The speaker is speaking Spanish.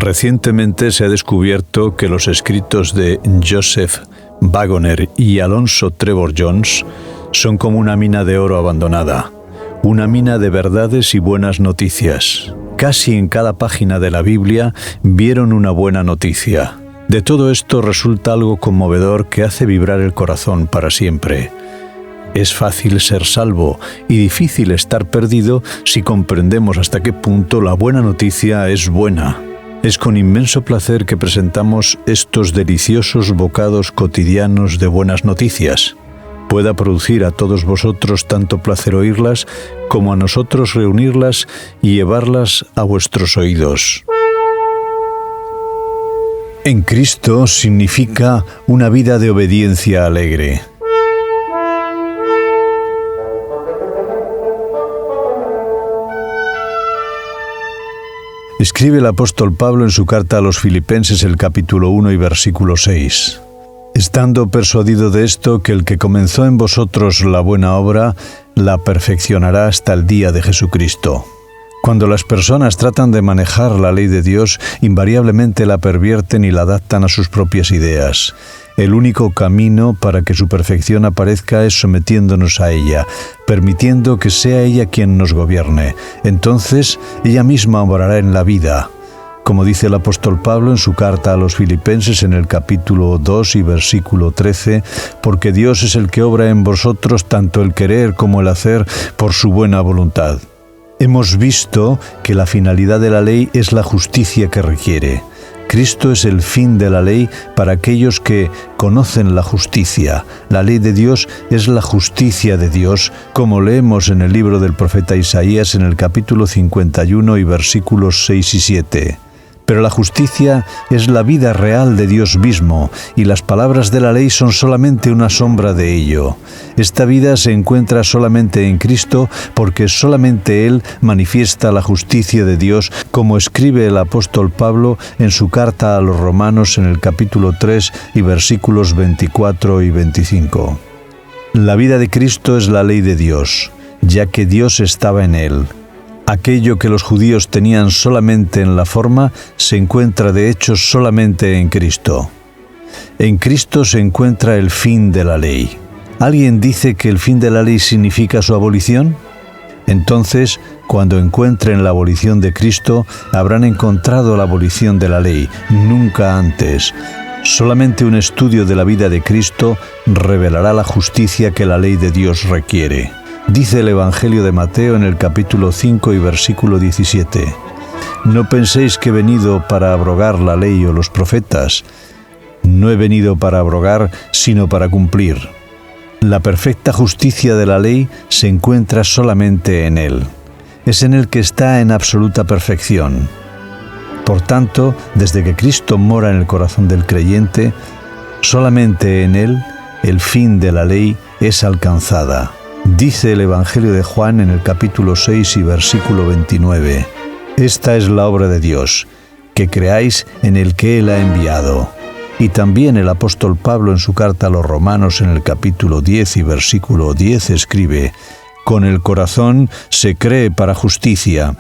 Recientemente se ha descubierto que los escritos de Joseph Waggoner y Alonzo Trevor Jones son como una mina de oro abandonada, una mina de verdades y buenas noticias. Casi en cada página de la Biblia vieron una buena noticia. De todo esto resulta algo conmovedor que hace vibrar el corazón para siempre. Es fácil ser salvo y difícil estar perdido si comprendemos hasta qué punto la buena noticia es buena. Es con inmenso placer que presentamos estos deliciosos bocados cotidianos de buenas noticias. Pueda producir a todos vosotros tanto placer oírlas como a nosotros reunirlas y llevarlas a vuestros oídos. En Cristo significa una vida de obediencia alegre. Escribe el apóstol Pablo en su carta a los Filipenses, el capítulo 1 y versículo 6. Estando persuadido de esto, que el que comenzó en vosotros la buena obra, la perfeccionará hasta el día de Jesucristo. Cuando las personas tratan de manejar la ley de Dios, invariablemente la pervierten y la adaptan a sus propias ideas. El único camino para que su perfección aparezca es sometiéndonos a ella, permitiendo que sea ella quien nos gobierne. Entonces, ella misma obrará en la vida. Como dice el apóstol Pablo en su carta a los Filipenses en el capítulo 2 y versículo 13, porque Dios es el que obra en vosotros tanto el querer como el hacer por su buena voluntad. Hemos visto que la finalidad de la ley es la justicia que requiere. Cristo es el fin de la ley para aquellos que conocen la justicia. La ley de Dios es la justicia de Dios, como leemos en el libro del profeta Isaías en el capítulo 51 y versículos 6 y 7. Pero la justicia es la vida real de Dios mismo, y las palabras de la ley son solamente una sombra de ello. Esta vida se encuentra solamente en Cristo, porque solamente Él manifiesta la justicia de Dios, como escribe el apóstol Pablo en su carta a los Romanos en el capítulo 3 y versículos 24 y 25. La vida de Cristo es la ley de Dios, ya que Dios estaba en Él. Aquello que los judíos tenían solamente en la forma, se encuentra de hecho solamente en Cristo. En Cristo se encuentra el fin de la ley. ¿Alguien dice que el fin de la ley significa su abolición? Entonces, cuando encuentren la abolición de Cristo, habrán encontrado la abolición de la ley, nunca antes. Solamente un estudio de la vida de Cristo revelará la justicia que la ley de Dios requiere. Dice el Evangelio de Mateo en el capítulo 5 y versículo 17. No penséis que he venido para abrogar la ley o los profetas. No he venido para abrogar, sino para cumplir. La perfecta justicia de la ley se encuentra solamente en Él. Es en Él que está en absoluta perfección. Por tanto, desde que Cristo mora en el corazón del creyente, solamente en Él el fin de la ley es alcanzada. Dice el Evangelio de Juan en el capítulo 6 y versículo 29. Esta es la obra de Dios, que creáis en el que Él ha enviado. Y también el apóstol Pablo en su carta a los Romanos en el capítulo 10 y versículo 10 escribe: con el corazón se cree para justicia,